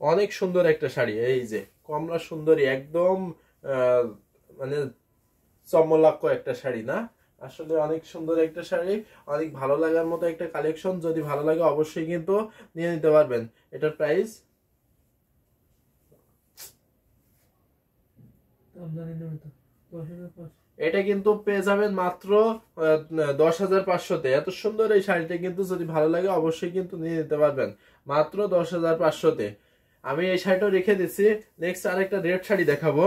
অনেক সুন্দর একটা শাড়ি, এই যে কমলা সুন্দরী একদম আহ, মানে চমলাক্য একটা শাড়ি না? আসলে অনেক সুন্দর একটা শাড়ি, অনেক ভালো লাগার মতো একটা কালেকশন। যদি ভালো লাগে অবশ্যই কিন্তু নিয়ে নিতে পারবেন। এটার প্রাইস এটা কিন্তু পেয়ে যাবেন মাত্র 10,500-তে। এত সুন্দর এই শাড়িটা কিন্তু যদি ভালো লাগে অবশ্যই কিন্তু নিয়ে নিতে পারবেন মাত্র 10,500-তে। আমি এই শাড়িটা রেখে দিচ্ছি। নেক্সট আরেকটা রেড শাড়ি দেখাবো।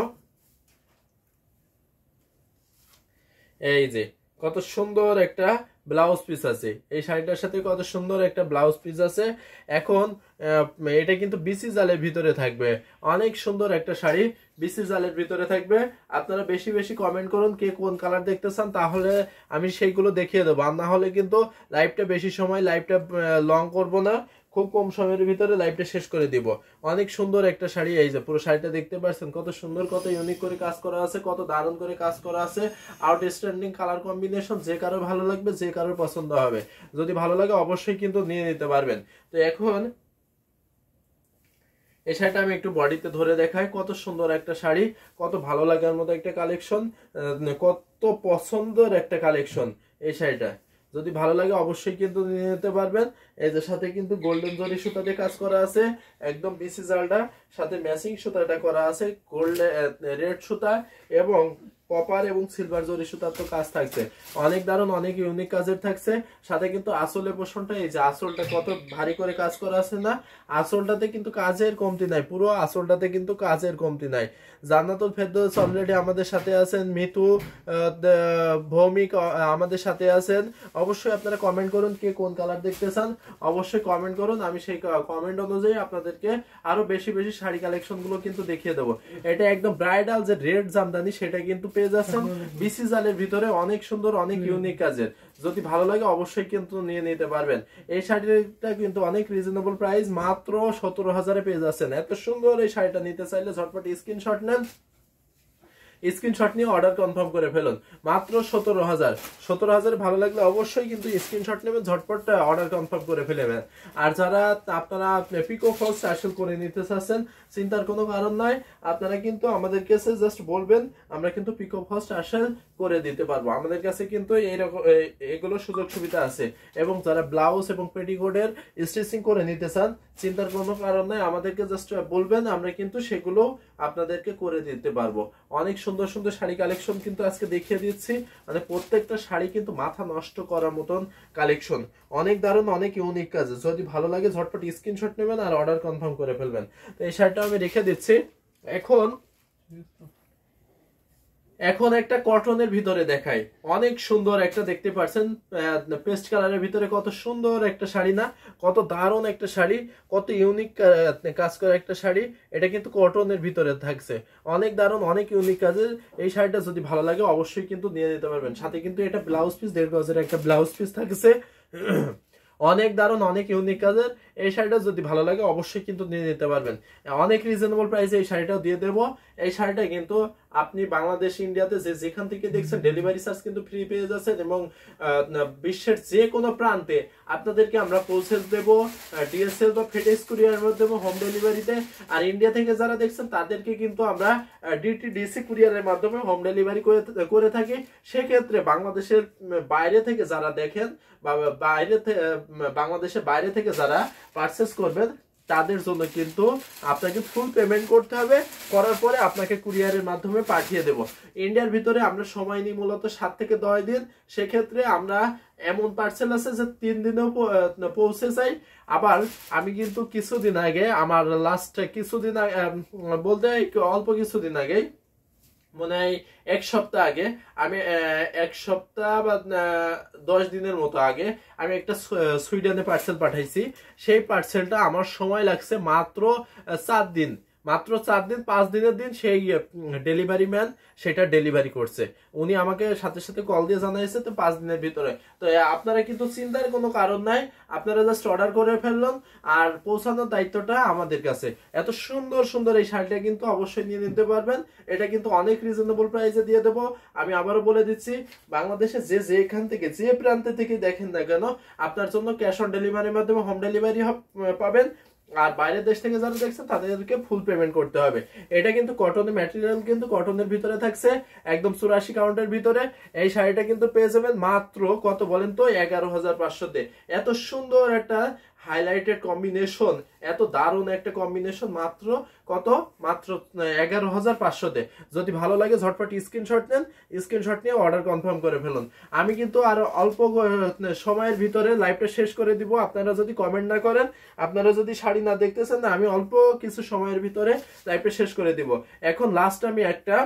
এই যে কত সুন্দর একটা ব্লাউজ পিস আছে এই শাড়িটার সাথে, কত সুন্দর একটা ব্লাউজ পিস আছে। এখন এটা কিন্তু বিসি জালের ভিতরে থাকবে। অনেক সুন্দর একটা শাড়ি, বিসি জালের ভিতরে থাকবে। আপনারা বেশি বেশি কমেন্ট করুন কে কোন কালার দেখতে চান, তাহলে আমি সেইগুলো দেখিয়ে দেবো। আর না হলে কিন্তু লাইভটা বেশি সময় লাইভটা লং করব না, খুব কম সময়ের ভিতরে লাইভটা শেষ করে দিব। অনেক সুন্দর একটা শাড়ি, এই যে পুরো শাড়িটা দেখতে পাচ্ছেন কত সুন্দর, কত ইউনিক করে কাজ করা আছে, কত দারুণ করে কাজ করা আছে। আউটস্ট্যান্ডিং কালার কম্বিনেশন, যে কারো ভালো লাগবে, যে কারোর পছন্দ হবে। যদি ভালো লাগে অবশ্যই কিন্তু নিয়ে নিতে পারবেন। তো এখন এই শাড়িটা আমি একটু বডিতে ধরে দেখাই। কত সুন্দর একটা শাড়ি, কত ভালো লাগার মতো একটা কালেকশন, কত পছন্দের একটা কালেকশন এই শাড়িটা। যদি ভালো লাগে অবশ্যই কিন্তু নিয়ে নিতে পারবেন। এই যে সাথে কিন্তু গোল্ডেন জরি সুতাতে কাজ করা আছে, একদম বিসি জালটা সাথে ম্যাচিং সুতাটা করা আছে, গোল্ডেন রেড সুতা এবং কপার এবং সিলভার জরি সুতার তো কাজ থাকছে। অনেক দারুণ, অনেক ইউনিক কাজের থাকছে। সাথে কিন্তু আসলে পোষণটা, এই যে আসলটা কত ভারী করে কাজ করা আছে না? আসলটাতে কিন্তু কাজের কমতি নাই, পুরো আসলটাতে কিন্তু কাজের কমতি নাই। জান্নাতুল ফেরদৌস অলরেডি আমাদের সাথে আছেন, মিতু, ভৌমিক আমাদের সাথে আছেন। অবশ্যই আপনারা কমেন্ট করুন কে কোন কালার দেখতে চান, অবশ্যই কমেন্ট করুন। আমি সেই কমেন্ট অনুযায়ী আপনাদেরকে আরো বেশি বেশি শাড়ি কালেকশন গুলো কিন্তু দেখিয়ে দেবো। এটা একদম ব্রাইডাল যে রেড জামদানি, সেটা কিন্তু পেয়ে যাচ্ছেন বিসি জালের ভিতরে, অনেক সুন্দর, অনেক ইউনিক কাজের। যদি ভালো লাগে অবশ্যই কিন্তু নিয়ে নিতে পারবেন। এই শাড়িটা কিন্তু অনেক রিজনেবল প্রাইস, মাত্র 17,000-এ পেয়ে যাচ্ছেন। এত সুন্দর এই শাড়িটা নিতে চাইলে ঝটপট স্ক্রিনশট নেন, স্ক্রিনশট নিয়ে অর্ডার কনফার্ম করে ফেলুন। মাত্র 17,000। 17,000 ভালো লাগলে অবশ্যই কিন্তু স্ক্রিনশট নেবেন, ঝটপট অর্ডার কনফার্ম করে ফেলবেন। আর যারা আপনারা পিকো ফলস টার্সেল করে নিতে চাচ্ছেন, চিন্তার কোনো কারণ নাই। আপনারা কিন্তু আমাদের কাছে জাস্ট বলবেন, আমরা কিন্তু পিকো ফলস টার্সেল করে দিতে পারবো। আমাদের কাছে কিন্তু এইরকম এগুলো সুযোগ সুবিধা আছে। এবং যারা ব্লাউজ এবং পেটিকোটের স্টিচিং করে নিতে চান, চিন্তার কোনো কারণ নাই, আমাদেরকে জাস্ট বলবেন, আমরা কিন্তু সেগুলো আপনাদেরকে করে দিতে পারবো। অনেক সুন্দর সুন্দর শাড়ি কালেকশন কিন্তু আজকে দেখিয়ে দিচ্ছি। মানে প্রত্যেকটা শাড়ি কিন্তু মাথা নষ্ট করার মতন কালেকশন, অনেক দারুণ, অনেক ইউনিক কাজ। যদি ভালো লাগে ঝটপট স্ক্রিনশট নেবেন আর অর্ডার কনফার্ম করে ফেলবেন। তো এই শাড়িটা আমি রেখে দিচ্ছি। এখন এখন একটা কটনের ভিতরে দেখাই। অনেক সুন্দর একটা, দেখতে পাচ্ছেন পেস্ট কালারের ভিতরে কত সুন্দর একটা শাড়ি না? কত দারুণ একটা শাড়ি, কত ইউনিক কাজ করা একটা শাড়ি। এটা কিন্তু কটনের ভিতরে থাকছে, অনেক দারুণ, অনেক ইউনিক কাজের। এই শাড়িটা যদি ভালো লাগে অবশ্যই কিন্তু নিয়ে নিতে পারবেন। সাথে কিন্তু এটা ব্লাউজ পিস, 1.5 গজের একটা ব্লাউজ পিস থাকছে। অনেক দারুণ, অনেক ইউনিক কাজের। এই শাড়িটা যদি ভালো লাগে অবশ্যই কিন্তু নিয়ে নিতে পারবেন। অনেক রিজনেবল প্রাইসে এই শাড়িটাও দিয়ে দেবো। এই শাড়িটা কিন্তু আপনি বাংলাদেশ, ইন্ডিয়াতে যেখান থেকে দেখছেন ডেলিভারি চার্জ কিন্তু ফ্রি পেয়ে যাচ্ছেন। এবং বিশ্বের যে কোনো প্রান্তে আপনাদেরকে আমরা পৌঁছে দেবো ডিএসএল বা ফেডেক্স কুরিয়ারের মাধ্যমে, হোম ডেলিভারিতে। আর ইন্ডিয়া থেকে যারা দেখছেন তাদেরকে কিন্তু আমরা ডিটিডিসি কুরিয়ারের মাধ্যমে হোম ডেলিভারি করে থাকি। সেক্ষেত্রে বাংলাদেশের বাইরে থেকে যারা দেখেন বা বাংলাদেশের বাইরে থেকে যারা পারচেস করবেন, তাদের জন্য কিন্তু আপনাকে ফুল পেমেন্ট করতে হবে। করার পরে আপনাকে কুরিয়ারের মাধ্যমে পাঠিয়ে দেব। ইন্ডিয়ার ভিতরে আমরা সময় নিই মূলত 7 থেকে 10 দিন। সেক্ষেত্রে আমরা এমন পার্সেল আছে যে 3 দিনেও পৌঁছে যায়। আবার আমি কিন্তু কিছুদিন আগে, আমার লাস্ট কিছুদিন বলতে অল্প কিছুদিন আগে, মনে হয় 1 সপ্তাহ আগে, আমি 1 সপ্তাহ বা 10 দিনের মতো আগে আমি একটা সুইডেনে পার্সেল পাঠাইছি। সেই পার্সেলটা আমার সময় লাগছে মাত্র 4 দিন। মাত্র 4 দিন, 5 দিনের দিন সেই ডেলিভারি ম্যান সেটা ডেলিভারি করছে। উনি আমাকে সাথে সাথে কল দিয়ে জানাইছে তো 5 দিনের ভিতরে। তো আপনারা কিন্তু চিন্তার কোনো কারণ নাই, আপনারা জাস্ট অর্ডার করে ফেললেন আর পৌঁছানোর দায়িত্বটা আমাদের কাছে। এত সুন্দর সুন্দর এই শাড়িটা কিন্তু অবশ্যই নিয়ে নিতে পারবেন। এটা কিন্তু অনেক রিজনেবল প্রাইসে দিয়ে দেবো। আমি আবারও বলে দিচ্ছি, বাংলাদেশে যেখান থেকে, যে প্রান্তে থেকে দেখেন না কেন, আপনার জন্য ক্যাশ অন ডেলিভারির মাধ্যমে হোম ডেলিভারি পাবেন। আর বাইরের দেশ থেকে যারা দেখছেন তাদেরকে ফুল পেমেন্ট করতে হবে। এটা কিন্তু কটনের ম্যাটেরিয়াল, কিন্তু কটনের ভিতরে থাকছে, একদম 84 কাউন্টের ভিতরে। এই শাড়িটা কিন্তু পেয়ে যাবেন মাত্র কত বলেন তো, 11,500 এত সুন্দর একটা হাইলাইটেড কম্বিনেশন, এত দারুণ একটা কম্বিনেশন মাত্র কত, মাত্র 11,500। যদি ভালো লাগে ঝটপট স্ক্রিনশট নেন, স্ক্রিনশট নিয়ে অর্ডার কনফার্ম করে ফেলুন। আমি কিন্তু আর অল্প সময়ের ভিতরে লাইভটা শেষ করে দিব। আপনারা যদি কমেন্ট না করেন, আপনারা যদি শাড়ি না দেখতেছেন না, আমি অল্প কিছু সময়ের ভিতরে লাইভটা শেষ করে দিব। এখন লাস্ট আমি একটা,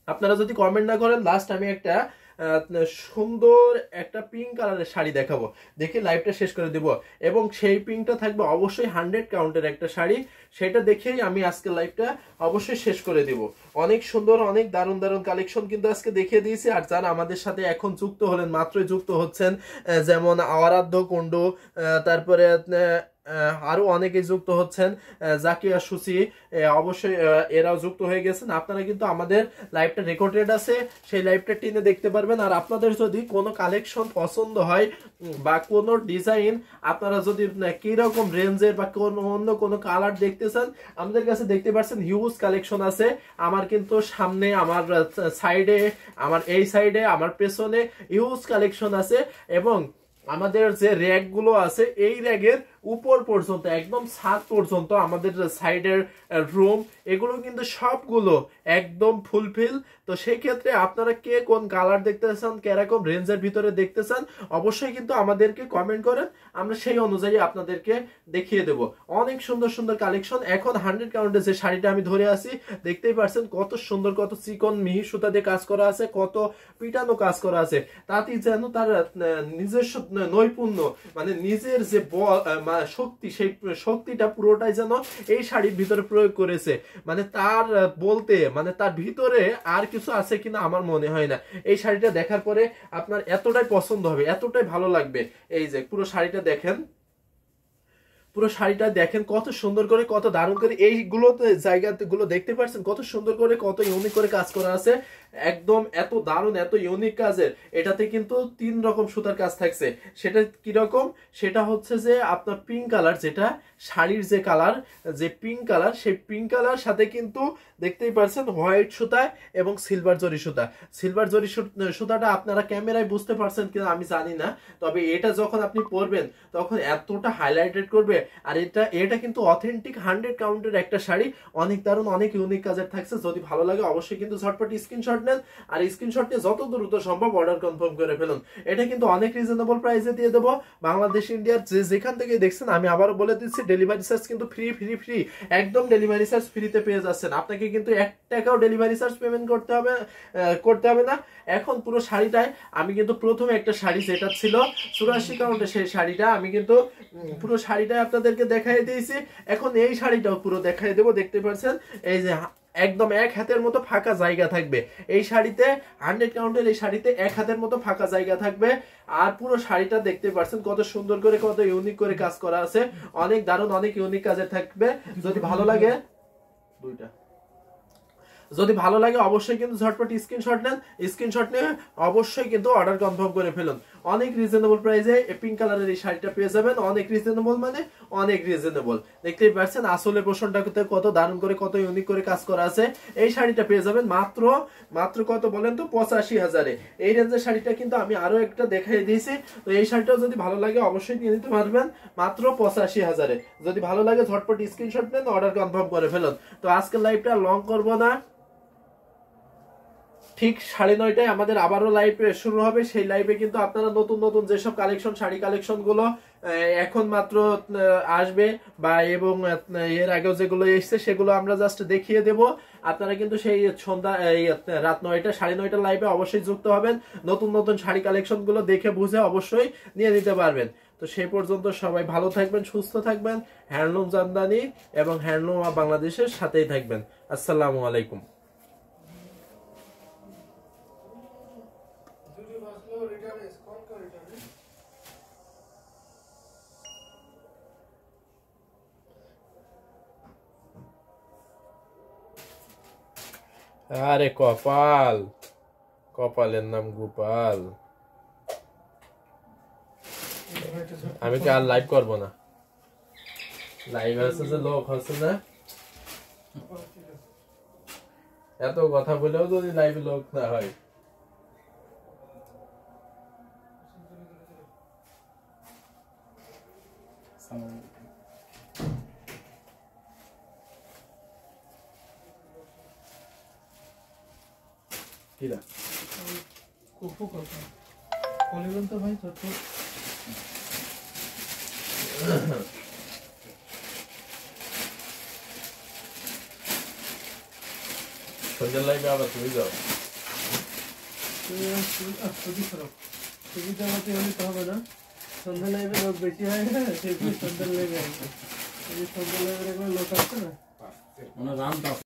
আপনারা যদি কমেন্ট না করেন, লাস্ট আমি একটা সুন্দর একটা পিঙ্ক কালারের শাড়ি দেখাবো, দেখে লাইভটা শেষ করে দিব। এবং সেই পিঙ্কটা থাকবে অবশ্যই 100 কাউন্টের একটা শাড়ি, সেটা দেখেই আমি আজকে লাইভটা অবশ্যই শেষ করে দিব। অনেক সুন্দর, অনেক দারুণ দারুণ কালেকশন কিন্তু আজকে দেখিয়ে দিয়েছি। আর যারা আমাদের সাথে এখন যুক্ত হলেন, মাত্রই যুক্ত হচ্ছেন, যেমন আরাধ্য কুণ্ডু, তারপরে আরো অনেকে যুক্ত হচ্ছেন, জাকিয়া সুচি, অবশ্যই এরাও যুক্ত হয়ে গেছেন। আপনারা কিন্তু আমাদের লাইভটা রেকর্ডেড আছে, সেই লাইভটা টিনে দেখতে পারবেন। আর আপনাদের যদি কোনো কালেকশন পছন্দ হয় বা কোনো ডিজাইন আপনারা যদি কিরকম রেঞ্জের বা কোনো অন্য কোনো কালার দেখতে চান, আমাদের কাছে দেখতে পাচ্ছেন হিউজ কালেকশন আছে। আমার কিন্তু সামনে, আমার সাইডে, আমার এই সাইডে, আমার পেছনে হিউজ কালেকশন আছে। এবং আমাদের যে র্যাক গুলো আছে, এই র্যাকের উপর পর্যন্ত, একদম ছাদ পর্যন্ত আমাদের সাইডের রুম, এগুলো কিন্তু সবগুলো একদম ফুলফিল। তো সেই ক্ষেত্রে আপনারা কে কোন কালার দেখতে চান, কিরকম রেঞ্জের ভিতরে দেখতে চান, অবশ্যই কিন্তু আমাদেরকে কমেন্ট করেন, আমরা সেই অনুযায়ী আপনাদেরকে দেখিয়ে দেব। অনেক সুন্দর সুন্দর কালেকশন। এখন 100 কাউন্টে যে শাড়িটা আমি ধরে আছি, দেখতেই পাচ্ছেন কত সুন্দর, কত চিকন মিহি সুতা দিয়ে কাজ করা আছে, কত পিটানো কাজ করা আছে। তাতেই যেন তার নিজস্ব নৈপুণ্য, মানে নিজের যে শক্তি, সেই শক্তিটা পুরোটাই যেন এই শাড়ির ভিতরে প্রয়োগ করেছে। মানে তার বলতে, মানে তার ভিতরে আর কিছু আছে কিনা আমার মনে হয় না। এই শাড়িটা দেখার পরে আপনার এতটাই পছন্দ হবে, এতটাই ভালো লাগবে। এই যে পুরো শাড়িটা দেখেন, পুরো শাড়িটা দেখেন কত সুন্দর করে, কত দারুণ করে এইগুলোতে জায়গাগুলো দেখতে পাচ্ছেন, কত সুন্দর করে, কত ইউনিক করে কাজ করা আছে। একদম এত দারুণ, এত ইউনিক কাজের। এটাতে কিন্তু 3 রকম সুতার কাজ থাকছে। সেটা কি রকম? সেটা হচ্ছে যে আপনার পিঙ্ক কালার, যেটা শাড়ির যে কালার, যে পিঙ্ক কালার, সেই পিঙ্ক কালার সাথে কিন্তু দেখতেই পাচ্ছেন হোয়াইট সুতা এবং সিলভার জরি সুতা। সিলভার জরি সুতাটা আপনারা ক্যামেরায় বুঝতে পারছেন কিনা আমি জানি না, তবে এটা যখন আপনি পরবেন তখন এতটা হাইলাইটেড করবে। আর এটা কিন্তু অথেন্টিক 100 কাউন্টের একটা শাড়ি, অনেক দারুণ, অনেক ইউনিক কাজের থাকছে। যদি ভালো লাগে অবশ্যই কিন্তু ঝটপট স্ক্রিনশট নেন, আর স্ক্রিনশট নিয়ে যত দ্রুত সম্ভব অর্ডার কনফার্ম করে ফেলুন। এটা কিন্তু অনেক রিজনেবল প্রাইসে দিয়ে দেবো। বাংলাদেশ, ইন্ডিয়ার যেখান থেকে দেখছেন, আমি আবারও বলে দিচ্ছি, ডেলিভারি চার্জ কিন্তু ফ্রি ফ্রি ফ্রি, একদম ডেলিভারি চার্জ ফ্রিতে পেয়ে যাচ্ছেন। আপনাকে কিন্তু 1 টাকাও ডেলিভারি চার্জ পেমেন্ট করতে হবে না। এখন পুরো শাড়িটায় আমি কিন্তু প্রথমে একটা শাড়ি, যেটা ছিল 84 কাউন্টে, সেই শাড়িটা আমি কিন্তু পুরো শাড়িটা আপনাদেরকে দেখাই দিয়েছি। এখন এই শাড়িটাও পুরো দেখাই দেবো। দেখতে পাচ্ছেন এই যে একদম 1 হাতের মতো ফাঁকা জায়গা থাকবে এই শাড়িতে। 100 কাউন্টের এই শাড়িতে 1 হাতের মতো ফাঁকা জায়গা থাকবে। আর পুরো শাড়িটা দেখতে পাচ্ছেন কত সুন্দর করে, কত ইউনিক করে কাজ করা আছে। অনেক দারুণ, অনেক ইউনিক কাজে থাকবে। যদি ভালো লাগে, যদি ভালো লাগে অবশ্যই কিন্তু ঝটপট স্ক্রিনশট নেন, স্ক্রিনশট নিয়ে অবশ্যই কিন্তু অর্ডার কনফার্ম করে ফেলুন। অনেক রিজনেবল প্রাইসে পিঙ্ক কালারের এই শাড়িটা পেয়ে যাবেন। অনেক রিজনেবল, মানে অনেক রিজনেবল। দেখতেই পাচ্ছেন আসলে পোষণটাতে কত দারুণ করে, কত ইউনিক করে কাজ করা আছে। এই শাড়িটা পেয়ে যাবেন মাত্র কত বলেন তো, 85,000-এ। এই রেঞ্জের শাড়িটা কিন্তু আমি আরো একটা দেখাই দিয়েছি। তো এই শাড়িটাও যদি ভালো লাগে অবশ্যই নিয়ে নিতে পারবেন মাত্র 85,000-এ। যদি ভালো লাগে ঝটপট স্ক্রিনশট নেন, অর্ডার কনফার্ম করে ফেলুন। তো আজকের লাইভটা লং করবো না, ঠিক 9:30টায় আমাদের আবারও লাইভ শুরু হবে। সেই লাইভে কিন্তু আপনারা নতুন নতুন যেসব কালেকশন, শাড়ি কালেকশন গুলো এখন মাত্র আসবে বা এবং এর আগেও যেগুলো এসছে সেগুলো আমরা জাস্ট দেখিয়ে দেব। আপনারা কিন্তু সেই সন্ধ্যা রাত 9টা, 9:30 লাইভে অবশ্যই যুক্ত হবেন। নতুন নতুন শাড়ি কালেকশন গুলো দেখে বুঝে অবশ্যই নিয়ে নিতে পারবেন। তো সেই পর্যন্ত সবাই ভালো থাকবেন, সুস্থ থাকবেন, হ্যান্ডলুম জামদানি এবং হ্যান্ডলুম বাংলাদেশের সাথেই থাকবেন। আসসালামু আলাইকুম। আরে কপাল, কপালের নাম গোপাল। আমি কি আর লাইভ করবো না? লাইভ আছে যে লোক হচ্ছে না, এত কথা বলেও যদি লাইভে লোক না হয়। কিরা কুফু কথা বলিবেন তো ভাই ছোট সন্ধ্যার লাইভে আবার তুমি যাও। সুবিধা মতো হলে তো হবে না, সন্ধ্যা লাইভে লোক বেশি হয় না, সেই সন্ধ্যার লাইভে সন্ধ্যা লাইভে লোক আসছে না।